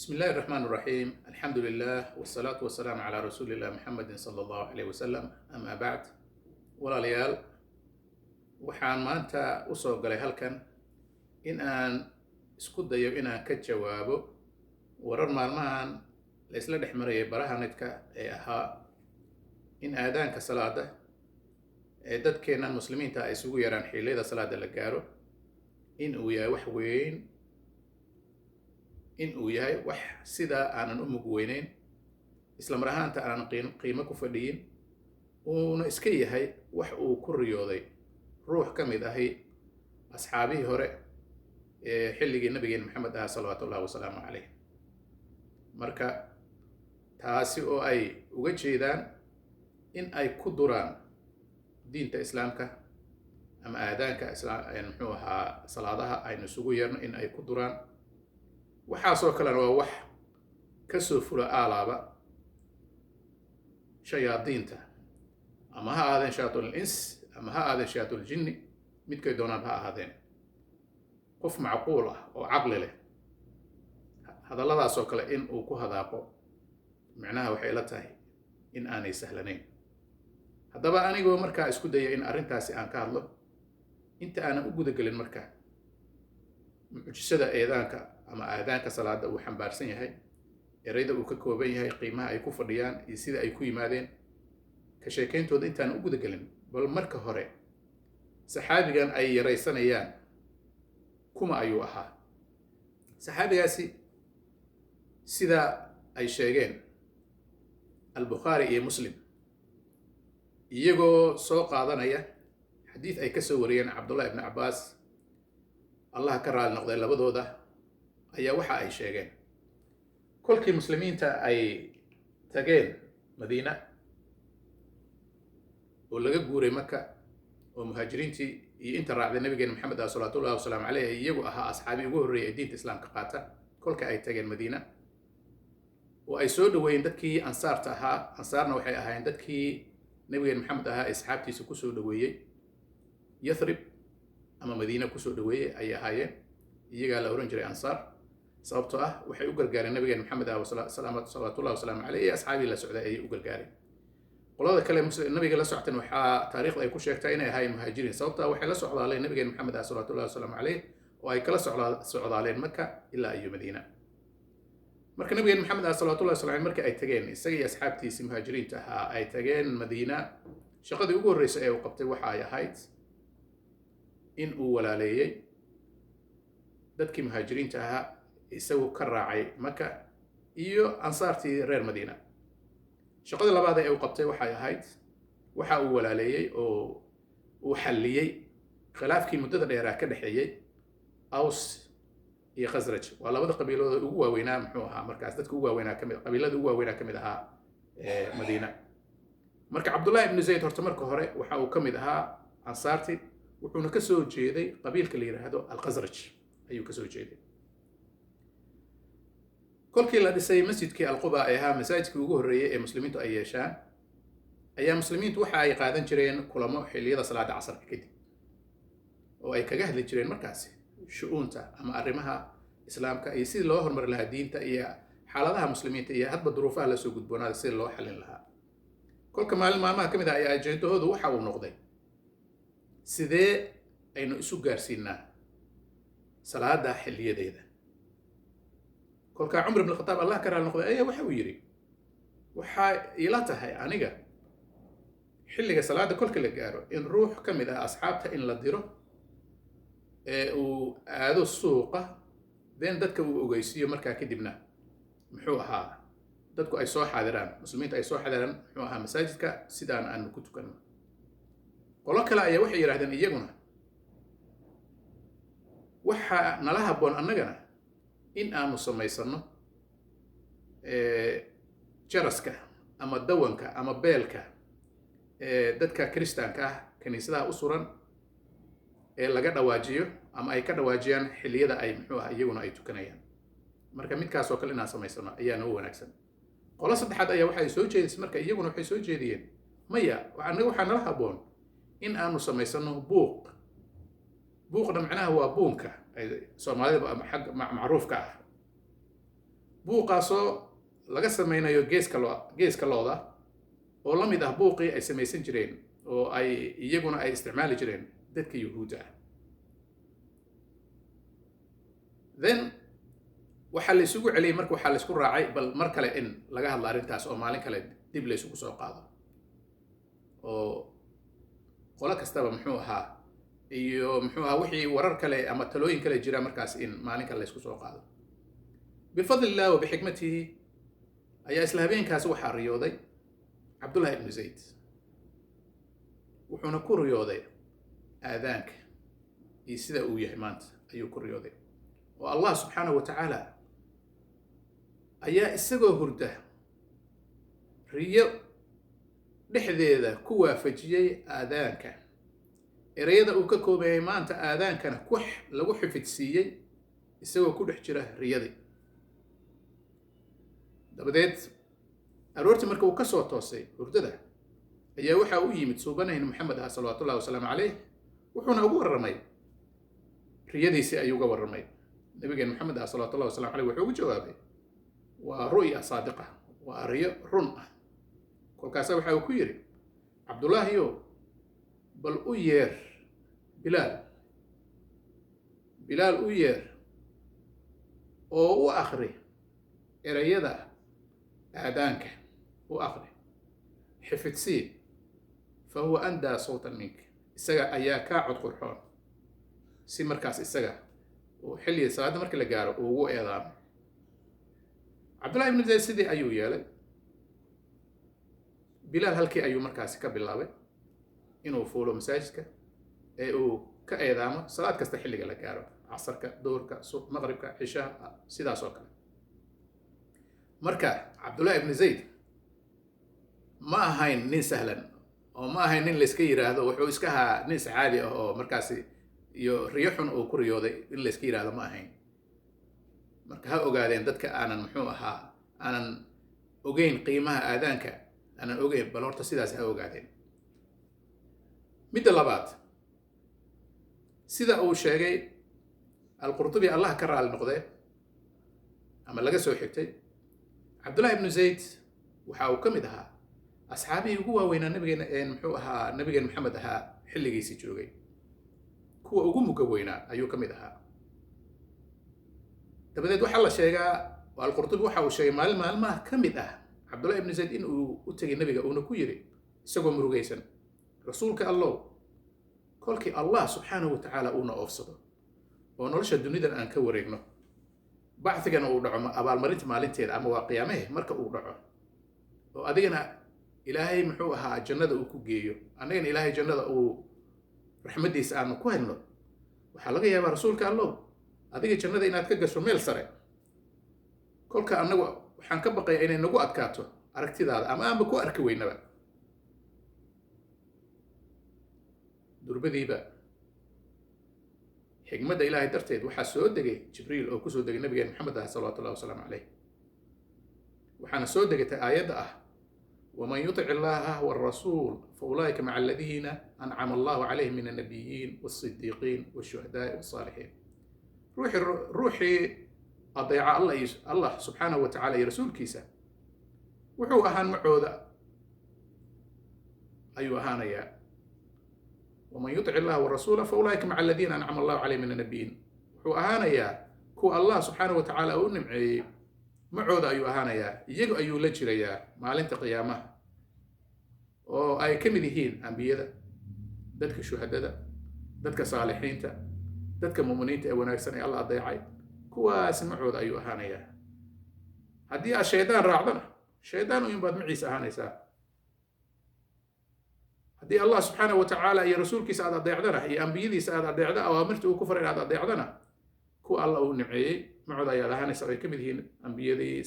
بسم الله الرحمن الرحيم الحمد لله والصلاة والسلام على رسول الله محمد صلى الله عليه وسلم أما بعد walaalayaal waxaan maanta u soo galay halkan in aan isku dayo inaan ka jawaabo warar maalmahan la isla dhex marayay baraha netka ee ahaa in aadaanka salaada ee dadkeennan muslimiinta ay isugu yaraan xilliyada salaada la gaaro in uu yahay wax weyn in uu yahay wax sidaa aanan u mug weynayn isla mar ahaanta aanan qiimo ku fadhiyin uuna iska yahay wax uu ku riyooday ruux ka mid ahi asxaabihii hore ee xilligii nabigeen maxamed aha salawaatu ullahi wasalaamu calayh marka taasi oo ay uga jeedaan in ay ku duraan diinta islaamka ama aadaanka muxuu ahaa salaadaha aynu isugu yeerno in ay ku duraan waxaasoo kalena waa wax ka soo fula aalaaba shayaadiinta ama ha ahaadeen shayaatul ins ama ha ahaadeen shayaatul jinni midkay doonaan ha ahaadeen qof macquul ah oo caqli leh hadalladaasoo kale in uu ku hadaaqo micnaha waxay la tahay in aanay sahlanayn haddaba anigoo markaa isku daya in arrintaasi aan ka hadlo inta aanan u gudagelin marka mucjisada eedaanka ama aadaanka salaada uu xambaarsan yahay ereyda uu ka kooban yahay qiimaha ay ku fadhiyaan iyo sida ay ku yimaadeen ka sheekayntooda intaan u gudagelin bal marka hore saxaabigan ay yaraysanayaan kuma ayuu ahaa saxaabigaasi sida ay sheegeen albukhaari iyo muslim iyagoo soo qaadanaya xadiid ay ka soo wariyeen cabdullah ibni cabbaas allah ka raali noqday labadooda ayaa waxa ay sheegeen kolkii muslimiinta ay tageen madiina oo laga guuray maka oo muhaajiriintii iyo inta raacday nabigeena maxamed ah salawaatullahi wasalaamu caleyh iyagu ahaa asxaabii ugu horreeyay ee diinta islaamka qaata kolka ay tageen madiina oo ay soo dhaweeyeen dadkii ansaarta ahaa ansaarna waxay ahaayeen dadkii nabigeena maxamed ahaa ee asxaabtiisa kusoo dhaweeyey yathrib ama madiina kusoo dhaweeyey ayay ahaayeen iyagaa la oran jiray ansaar sababtoo ah waxay u gargaareen nabigeena maxamed ah salawaatullahi wasalaamu caleyh iyo asxaabii la socday ayay u gargaareen qolada kale nabiga la socteen waxaa taariikhda ay ku sheegtaa inay ahaayeen muhaajiriin sababtaa waxay la socdaaleen nabigeena maxamed ah salawaatullahi wasalaamu caleyh oo ay kala socdaaleen maka ilaa iyo madiina marka nabigeena maxamed ah salawaatullahi wasalaamu caleyh markii ay tageen isaga iyo asxaabtiisii muhaajiriinta ahaa ay tageen madiina shaqadii ugu horreysay ee uu qabtay waxa ay ahayd in uu walaaleeyey dadkii muhaajiriinta ahaa isagu ka raacay maka iyo ansaartii reer madiina shaqadii labaad ee uu qabtay waxay ahayd waxa uu walaaleeyey oo uu xalliyey khilaafkii muddada dheeraa ka dhexeeyey aws iyo khasraj waa labada qabiilooda ugu waaweynaa muxuu ahaa markaas dadka ugu waaweynaa kamid qabiilada ugu waaweynaa ka mid ahaa madiina marka cabdullahi ibnu zayd horta marka hore waxa uu ka mid ahaa ansaartii wuxuuna ka soo jeeday qabiilka la yidhaahdo alkhasraj ayuu ka soo jeeday kolkii la dhisay masjidkii alquba ee ahaa masaajidkii ugu horreeyey ee muslimiintu ay yeeshaan ayaa muslimiintu waxa ay qaadan jireen kulamo xilliyada salaada casarka kadib oo ay kaga hadli jireen markaasi shu-uunta ama arrimaha islaamka iyo sidii loo horumari lahaa diinta iyo xaaladaha muslimiinta iyo hadba duruufaha la soo gudboonaada sidii loo xallin lahaa kolka maalmaha ka mid ah ayaa ajeendahoodu waxa uu noqday sidee aynu isu gaarsiinaa salaada xilliyadeeda kolkaa cumar ibn khataab allah ka raali noqday ayaa waxa uu yidhi waxaa ila tahay aniga xilliga salaada kolka la gaaro in ruux ka mid ah asxaabta in la diro ee uu aado suuqa den dadka uu ogeysiiyo markaa kadibna muxuu ahaa dadku ay soo xaadiraan muslimiinta ay soo xaadiraan muxuu ahaa masaajidka sidaan aanu ku tukanno qolo kale ayaa waxay yidhahdeen iyaguna waxaa nala habboon annagana in aanu samaysanno jaraska ama dawanka ama beelka dadka kiristaanka ah kiniisadaha u suran ee laga dhawaajiyo ama ay ka dhawaajiyaan xilliyada ay muxuu ah iyaguna ay tukanayaan marka midkaasoo kale inaan samaysano ayaa noo wanaagsan qolo saddexaad ayaa waxay soo jeedisay marka iyaguna waxay soo jeediyeen maya annaga waxaa nala habboon in aanu samaysano buuqna macnaha waa buunka soomaalida xagga macruufka ah buuqaasoo laga samaynayo geeska looda oo la mid ah buuqii ay samaysan jireen oo ay iyaguna ay isticmaali jireen dadka yuhuudda ah. Then waxaa la isugu celiyey marka waxaa la isku raacay bal mar kale in laga hadlo arrintaas oo maalin kale dib la isugu soo qaado oo qolo kastaba muxuu ahaa iyo muxuu ahaa wixii warar kale ama talooyin kale jira markaas in maalin kale la isku soo qaado. bifadli illah wa bixikmatihi ayaa isla habeenkaasi waxaa riyooday cabdullahi ibnu zayd, wuxuuna ku riyooday aadaanka iyo sida uu yahay maanta ayuu ku riyooday, oo allah subxaanahu wa tacaala ayaa isagoo hurda riyo dhexdeeda ku waafajiyey aadaanka ereyada uu ka koobayay maanta aadaankana lagu xifidsiiyey isagoo ku dhex jira riyadii. dabadeed aroortii marka uu ka soo toosay hurdada ayaa waxaa u yimid suubanayn maxamed ah salawaatullahi wasalaamu calayh, wuxuuna ugu warramay riyadiisii ayuu uga warramay. nabigeen maxamed ah salawaatullahi wasalamu calayh wuxuu ugu jawaabay waa ru'ya saadiqa, waa riyo run ah. kolkaasa waxa uu ku yidhi cabdullaahiyo bal u yeer bilaal u yeer oo u akhri ereyada aadaanka u akhri xifidsii fa huwa andaa sawtan minka, isaga ayaa kaa cod qurxoon si markaas isaga oo xilliga salaadda markii la gaaro uu ugu eedaamo. cabdullahi ibnu zayd sidii ayuu yeelay. bilaal halkii ayuu markaasi ka bilaabay inuu fuulo masaajidka ee uu ka eedaamo salaad kasta xilliga la gaaro, casarka, duhurka, maqribka, cishaha, sidaas oo kale. marka cabdullahi ibnu zayd ma ahayn nin sahlan oo ma ahayn nin layska yidhaahdo wuxuu iska ahaa nin sacaadi ah oo markaasi iyo riyo xun uu ku riyooday in layska yidhaahdo ma ahayn. marka ha ogaadeen dadka aanan muxuu ahaa aanan ogeyn qiimaha aadaanka aanan ogeyn, bal horta sidaas ha ogaadeen. midda labaad, sida uu sheegay alqurtubi allah ka raali noqdee ama laga soo xigtay, cabdullahi ibnu zayd waxa uu ka mid ahaa asxaabihii ugu waaweynaa nabigeen maxamed ahaa xilligiisii joogay, kuwa ugu muga weynaa ayuu ka mid ahaa. dabadeed waxaa la sheegaa oo alqurtubi waxa uu sheegay maalin maalmaha ka mid ah cabdullahi ibnu zayd in uu u tegay nabiga uuna ku yidhi isagoo murugaysan, rasuulka allow kolkii allah subxaanahu wa tacaala uuna oofsado oo nolosha dunidan aan ka wareegno, bacdigana uu dhaco abaalmarinta maalinteeda ama waa qiyaamahe marka uu dhaco, oo adigana ilaahay muxuu ahaa jannada uu ku geeyo, annagana ilaahay jannada uu raxmaddiisa aanu ku helno, waxaa laga yaabaa rasuulka allow adiga jannada inaad ka gasho meel sare. kolka annagu waxaan ka baqaya inay nagu adkaato aragtidaada ama aanba ku arki weynaba. durbadiiba xigmadda ilaahay darteed waxaa soo degay jibriil oo kusoo degay nabigeen maxamed ah salawaatullahi wasalaamu calayh, waxaana soo degatay aayadda ah waman yutic illaha warasuul fa ulaa'ika maca aladiina ancama allahu calayhim min annabiyiin waasidiiqiin waashuhadaai wasaalixiin. ruuxii adeeca allah subxaanahu wa tacaala iyo rasuulkiisa wuxuu ahaan macooda ayuu ahaanayaa. waman yutic illaha warasuula fa ulaa'ika maca aladiina ancama allahu calayhim min annabiyiin, wuxuu ahaanayaa kuwa allah subxaanahu wa tacaala u nimceeyey macooda ayuu ahaanayaa, iyagu ayuu la jirayaa maalinta qiyaamaha oo ay ka mid yihiin ambiyada, dadka shuhadada, dadka saalixiinta, dadka mu'miniinta ee wanaagsan ee alla adeecay, kuwaasi macooda ayuu ahaanayaa. haddii aad shaydaan raacdana shaydaan uyin baad maciisa ahaanaysaa. haddii allah subxaanahu wa tacaala iyo rasuulkiisa aad adeecdana iyo ambiyadiisa aad adeecda awaamirta uu ku faray aad adeecdana, kuwa alla uu nimceeyey macooda ayaad ahaanaysaa, ay ka mid yihiin ambiyadii,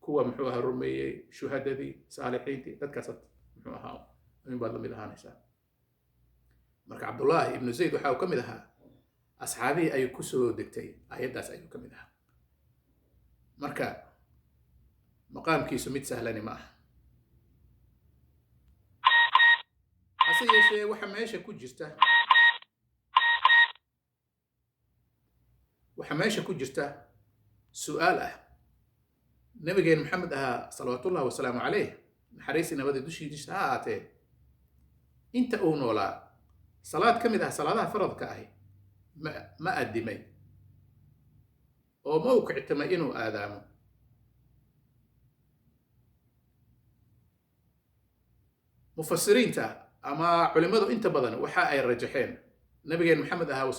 kuwa muxuu ahaa rumeeyey, shuhadadii, saalixiintii, dadkaasaad muxuu ahaa uyin baad la mid ahaanaysaa. marka cabdullaahi ibnu zayd waxa uu ka mid ahaa asxaabihii ay ku soo degtay aayaddaas ayuu ka mid ahaa. marka maqaamkiisu mid sahlani ma aha. hase yeeshee waxa meesha ku jirta su'aal ah nabigeen maxamed ahaa salawaatullahi wasalaamu calayh naxariisi nabada dushiisa ha ahaatee inta uu noolaa salaad ka mid ah salaadaha faradka ahi ma addimay oo ma u kictamay inuu aadaamo. mufasiriinta ama culimmadu inta badan waxa ay rajaxeen nabigeen maxamed ahaa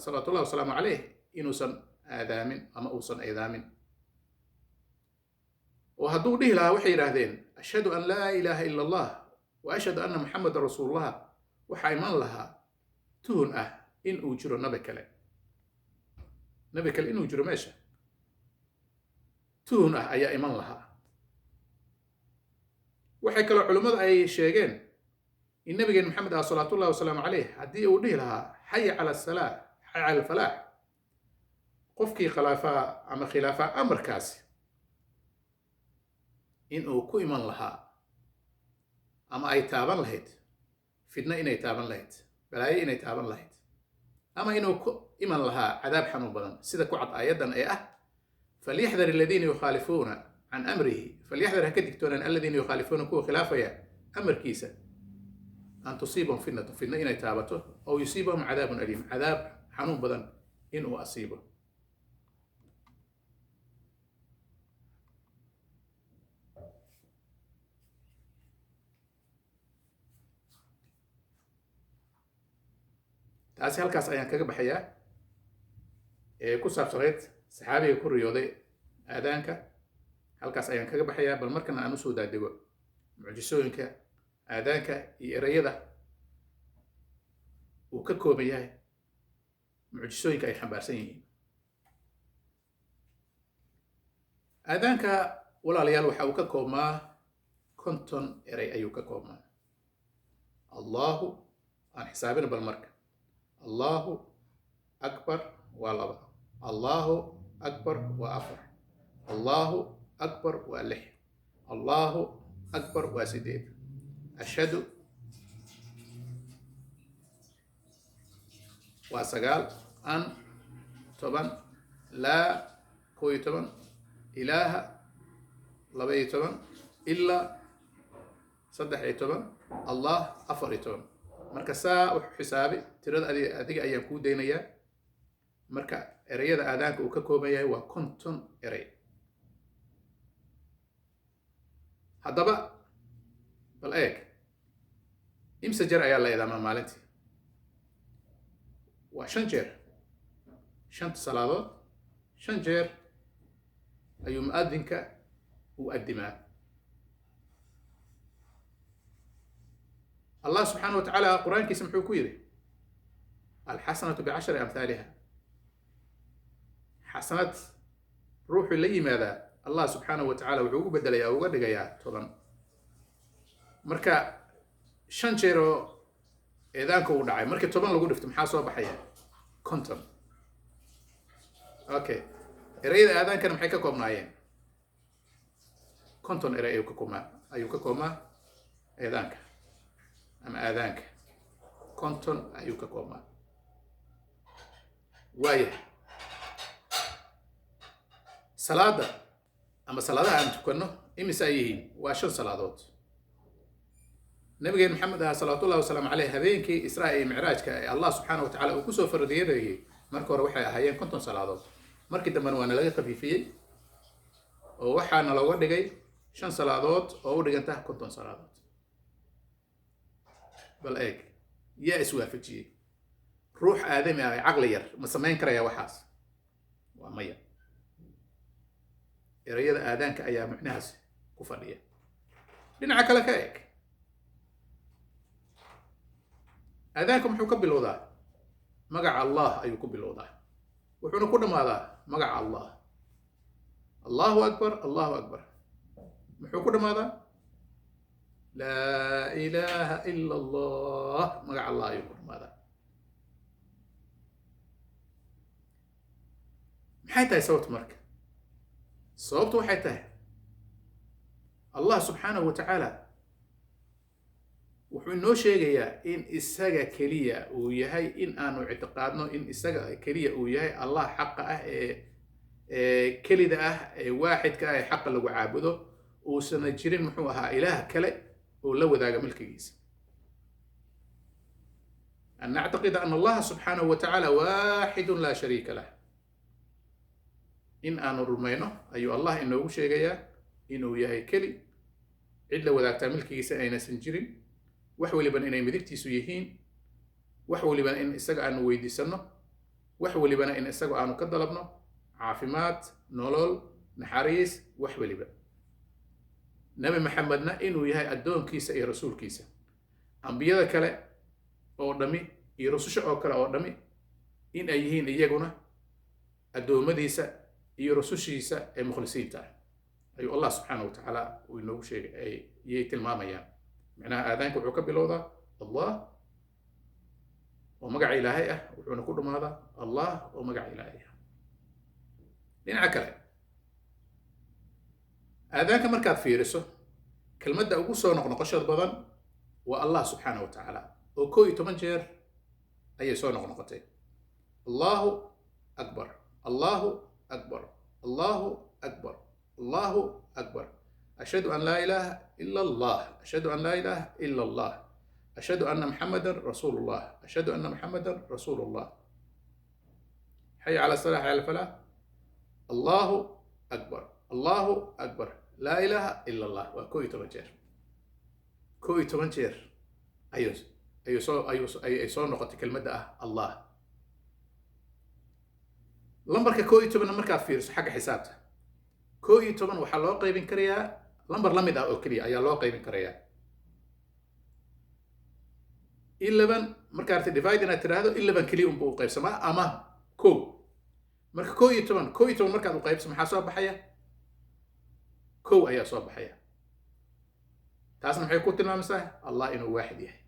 salawaatullahi wasalaamu calayh inuusan aadaamin ama uusan eedaamin, oo hadduu dhihi lahaa waxay yidhaahdeen ashhadu an laa ilaaha ila allah wa ashhadu anna muxamadan rasuulullah, waxaa iman lahaa tuhun ah in uu jiro nabi kale inuu jiro meesha, tuhun ah ayaa iman lahaa. waxay kaloo culimmadu ay sheegeen in nabigeen maxamed ah salawaatullahi wasalaamu calayh haddii uu dhihi lahaa xaya cala asalaa xaya cala alfalaax, qofkii khilaafaa amarkaasi in uu ku iman lahaa ama ay taaban lahayd fitna, inay taaban lahayd balaayo, inay taaban lahayd, ama inuu ku iman lahaa cadaab xanuun badan, sida ku cad aayaddan ee ah falyaxdar aladiina yukhaalifuuna can amrihi, falyaxdar ha ka digtoonaan aladiina yukhaalifuuna kuwa khilaafaya amarkiisa an tusiibahum fitnatun, fitna inay taabato, aw yusiibahum cadaabun aliim, cadaab xanuun badan inuu asiibo. taasi halkaas ayaan kaga baxayaa ee ku saabsaneyd saxaabiga ku riyooday aadaanka. halkaas ayaan kaga baxayaa, bal markana aan usoo daadego mucjisooyinka aadaanka iyo erayada uu ka kooban yahay, mucjisooyinka ay xambaarsan yihiin. aadaanka walaalayaal waxa uu ka koobmaa 50 eray ayuu ka koobmaa. allahu aan xisaabina bal marka. allahu akbar waa 2, allahu akbar waa 4, allahu akbar waa 6, allahu akbar waa 8, ashhadu waa 9, an 10, laa 11, ilaaha 12, ilaa 13, allah 14. marka saa u xisaabi tirada adiga ayaan kuu daynayaa. marka erayada aadaanka uu ka kooban yahay waa 50 eray. haddaba bal eeg, imse jeer ayaa la eedaamaa maalintii? waa 5 jeer, 5 salaadood 5 jeer ayuu mu'adinka u addimaa. allah subxaanahu wa tacaala qur-aankiisa muxuu ku yidhi alxasanatu bicashri amhaaliha, xasanad ruuxuu la yimaadaa allah subxaanahu wa tacaala wuxuu ugu bedelayaa, uga dhigayaa 10. marka 5 jeer oo eedaanka uu dhacay, markii 10 lagu dhifto maxaa soo baxaya? 50. okay, erayada aadaankana maxay ka koobnaayeen? 50 eray ayuu ka koobmaa eedaanka ama aadaanka. 50 ayuu ka koobmaa. waayahay, salaada ama salaadaha aan tukanno imise ay yihiin? waa 5 salaadood. nabigeen maxamed ah salawaatullahi wasalaamu calayh habeenkii israa iyo micraajka ee allah subxaanahu wa tacaala uu kusoo fardiyeynayay, marka hore waxay ahaayeen 50 salaadood, markii dambena waana laga khafiifiyey oo waxaana looga dhigay 5 salaadood oo u dhiganta 50 salaadood. bal eeg, yaa iswaafajiyey? ruux aadami ah caqli yar ma samayn karaya waxaas? waa maya. erayada aadaanka ayaa macnahaas ku fadhiya. dhinaca kale ka eeg, aadaanka muxuu ka bilowdaa? magaca allah ayuu ku bilowdaa, wuxuuna ku dhammaadaa magaca allah. allahu akbar, allahu akbar. muxuu ku dhammaadaa? laa ilaaha ila allah, magaca allah ayuu ku dhammaadaa. maxay tahay sababtu marka? sababtu waxay tahay allah subxaanahu wa tacaala wuxuu inoo sheegayaa in isaga keliya uu yahay, in aanu ictiqaadno in isaga keliya uu yahay allah xaqa ah kelida ah ee waaxidka ah ee xaqa lagu caabudo uusana jirin muxuu ahaa ilaah kale oo la wadaaga milkigiisa أن نعتقد أن الله سبحانه وتعالى واحد لا شريك له إن أنا رمينه أي الله إنه شيء إنه يهي كلي عدل وذاك تعمل كيسا أين سنجرين وحول بن إن مدكتي سيهين وحول بن إن استجع أنه ويدي سنة وحول بن إن استجع أنه كدلبنا عافمات نولول نحاريس وحول بن نبي محمدنا إنه يهي أدون كيسا أي رسول كيسا أنبياء كلا oo dhami iyo rususha oo kale oo dhami in ay yihiin iyaguna adoomadiisa iyo rusushiisa ee mukhlisiinta ayuu Allah subhanahu wa ta'ala uu inoogu sheegay ay tilmaamayaan macnaha aadaanka wuxuu ka bilowdaa Allah oo magaca Ilaahay ah wuxuuna ku dhumaadaa Allah oo magaca Ilaahay ah dhinaca kale aadaanka markaad fiiriso kelmadda ugu soo noqnoqoshada badan waa Allah subhanahu wa ta'ala oo 11 jeer ayay soo noqnoqotay Allahu akbar Allahu akbar Allahu akbar Allahu akbar ashhadu an la ilaha illa Allah ashhadu an la ilaha illa Allah ashhadu anna Muhammadar rasulullah ashhadu anna Muhammadar rasulullah hayya ala salah hayya ala falah Allahu akbar Allahu akbar la ilaha illa Allah wa 11 jeer 11 jeer ayay soo noqotay kelmadda ah Allah lambarka 11 markaad fiiriso xagga xisaabta 11 waxaa loo qaybin karayaa lambar la mid ah oo keliya ayaa loo qaybin karayaa 11 markaad divide inaad tiraahdo 11 keliya unbuu u qaybsamaa ama 1 marka 11 markaad u qaybso maxaa soo baxaya 1 ayaa soo baxaya taasna maxay ku tilmaamaysaa Allah inuu waaxid yahay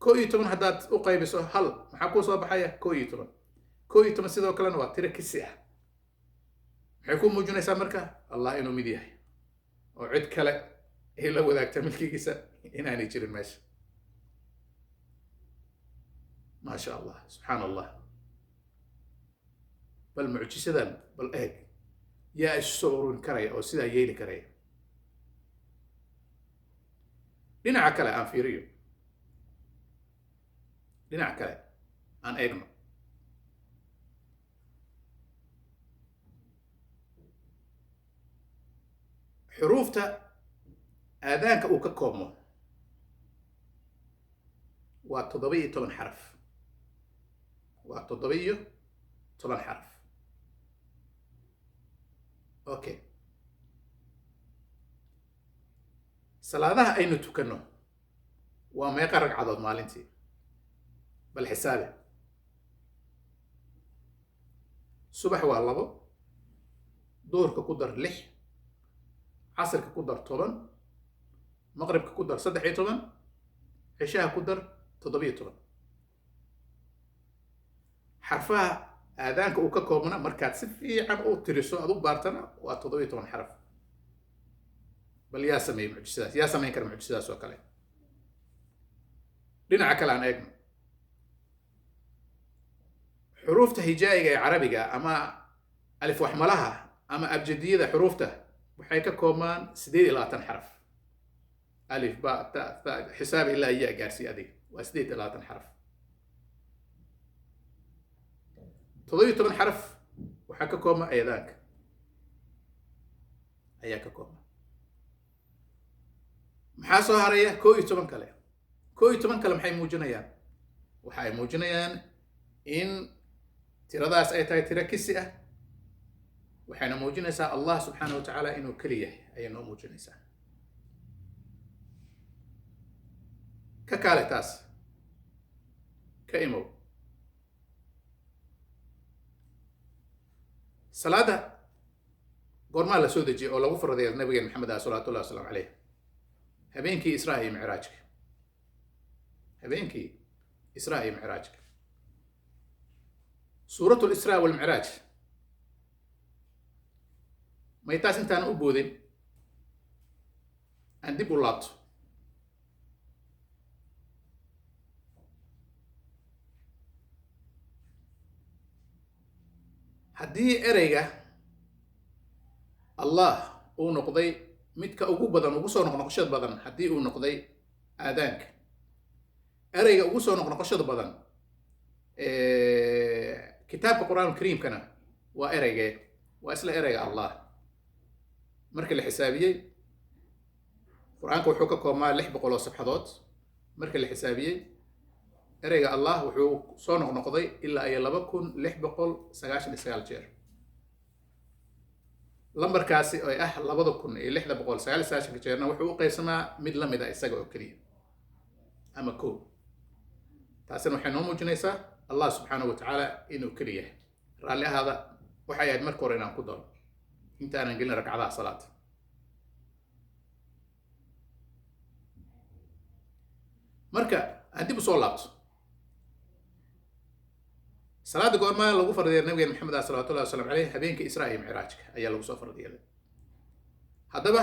11 haddaad u qaybiso hal maxaa ku soo baxaya 11 sidoo kalena waa tiro kisi ah maxay ku muujinaysaa marka Allah inuu mid yahay oo cid kale ay la wadaagta milkigiisa inaanay jirin meesha ما شاء الله سبحان الله بل معجزة بل ايج يا السورون كريا او سيدا ييلي كريا dhinaca kale aan fiiriyo dhinaca kale aan eegno xuruufta aadaanka uu ka koobmo waa 17 xaraf waa 17 xaraf okay salaadaha aynu tukano waa meeqa ragcadood maalintii bal xisaabe subax waa 2 duhurka ku dar 6 casrka ku dar 10 maqribka ku dar 13 cishaha ku dar 17 xarfaha aadaanka uu ka koobna markaad si fiican u tiriso aad u baartana waa 17 xaraf bal yaa sameeyay mucjisadaas yaa sameyn kara mucjisadaas oo kale dhinaca kale aan eegno xuruufta hijaa'iga ee carabiga ama alif waxmalaha ama abjadiyada xuruufta waxay ka koobmaan 28 xaraf alif ba ta tha xisaab ilaa ya gaarsi adiga waa 28 xaraf 17 xaraf waxa ka koobma eedaanka ayaa ka koobma maxaa soo haraya 11 kale 11 kale maxay muujinayaan waxa ay muujinayaan in tiradaas ay tahay tira kisi ah waxayna muujinaysaa Allah subhanahu wa ta'ala inuu kali yahay ayay noo muujinaysaa ka kale taas ka imo salaada goorma la soo dejiyay oo lagu faraday nabiga Maxamed sallallahu alayhi wasallam habeenkii Israa iyo Mi'raajka habeenkii Israa iyo Mi'raajka suuratul Israa wal Mi'raaj ma intaas intaan u boodin aan dib u laabto haddii ereyga allah uu noqday midka ugu badan ugu soo noqnoqoshada badan haddii uu noqday aadaanka ereyga ugu soo noqnoqoshada badan kitaabka qur-aanul kariimkana waa ereygee waa isla ereyga allah marka la xisaabiyey qur-aanka wuxuu ka koobmaa 600 oo safxadood marka la xisaabiyey ereyga allah wuxuu soo noqnoqday ilaa ay 2699 jeer lambarkaasi oo ah 2699 jeerna wuxuu u qaybsamaa mid la mid ah isaga oo keliya ama koob taasina waxay noo muujinaysaa allah subxaanahu wa tacaala inuu keliya raalli ahaada waxay ahayd marka hore inaan ku daro intaanan gelin ragcadaha salaada marka aan dib u soo laabto salaada goormaa lagu fardiyeeday nabigeena maxamed sallallahu alayhi wasallam habeenka israa iyo micraajka ayaa lagu soo fardiyeeday haddaba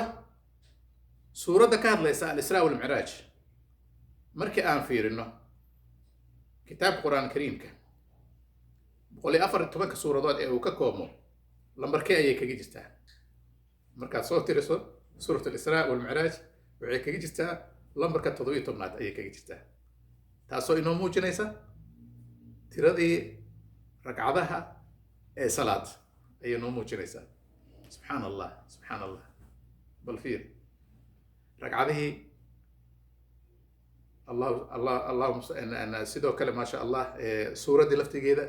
suuradda ka hadlaysa al-israa wal micraaj markii aan fiirino kitaabka qur-aan kariimka 114 suuradood ee uu ka koobmo lambarkee ayay kaga jirtaa markaad soo tiriso suurat al-israa wal micraaj waxay kaga jirtaa lambarka 17aad ayay kaga jirtaa taasoo inoo muujinaysa tiradii ragcadaha ee salaad ayay noo muujinaysaa subxaan allah bal fiir ragcadihii allahuma sidoo kale maasha allah suuraddii laftigeeda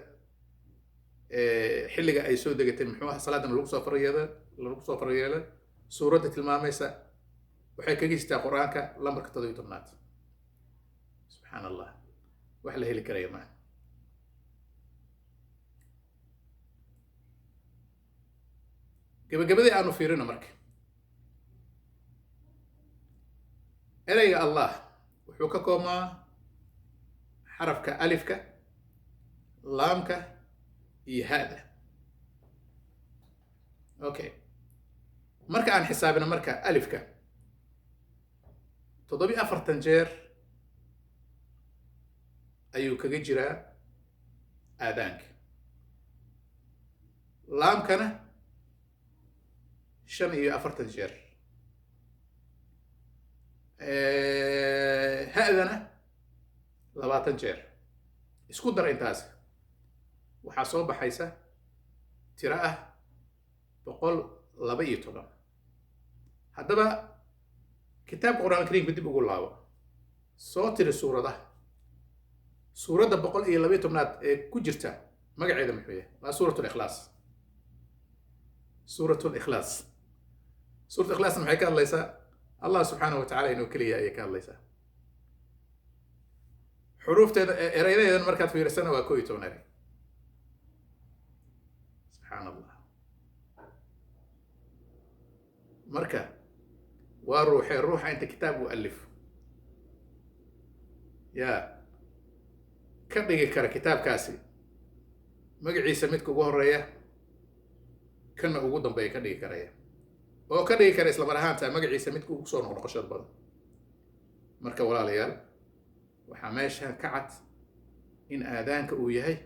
xilliga ay soo degatay muxuu aha salaadana lagu soo faryeelay suuradda tilmaamaysa waxay kaga jirtaa qur-aanka lambarka 17aad subxaan allah wax la heli karaya maaha gabagabadii aanu fiirino marka ereyga allah wuxuu ka koobmaa xarafka alifka laamka iyo haada okay marka aan xisaabino marka alifka 47 jeer ayuu kaga jiraa aadaanka laamkana 45 jeer haadana 20 jeer isku dar intaas waxaa soo baxaysa tiro ah 112 haddaba kitaabka qur-aanka kariimka dib ugu laabo soo tiri suuradaha suuradda 112aad ee ku jirta magaceeda muxuu yahay waa suuratul ikhlaas suuratul ikhlaas suuratul ikhlaas maxay ka hadlaysaa allah subxaanahu wa tacaala inuu keliya ayay ka hadlaysaa xuruufteeda ereydeedan markaad fiirisana waa 11 erey subxaan allah marka waa ruuxa inta kitaab u alif yaa ka dhigi kara kitaabkaasi magaciisa midka ugu horeeya kana ugu dambeeya ka dhigi karaya oo ka dhigi kara isla mar ahaanta magaciisa midka ugu soo noqnoqoshada badan marka walaalayaal waxaa meesha ka cad in aadaanka uu yahay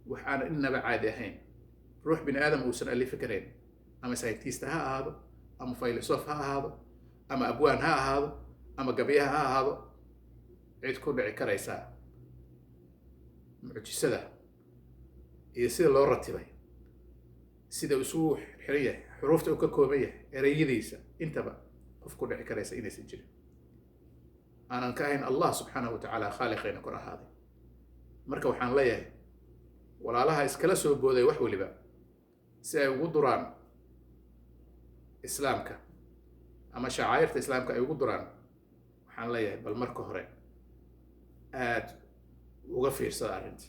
wax aan innaba caadi ahayn ruux bini aadam uusan alifi karayn ama saytiista ha ahaado ama faylisof ha ahaado ama abwaan ha ahaado ama gabayaha ha ahaado cid ku dhici karaysaa mucjisada iyo sida loo ratibay sida isugu xiran yahay xuruufta uu ka kooban yahay ereyadiisa intaba qof ku dhici karaysa inaysan jirin aanan ka ahayn allah subxaanahu wa tacaala khaaliqayna kor ahaaday marka waxaan leeyahay walaalaha iskala soo booday wax weliba si ay ugu duraan islaamka ama shacaa'irta islaamka ay ugu duraan waxaan leeyahay bal marka hore aad uga fiirsada arrinta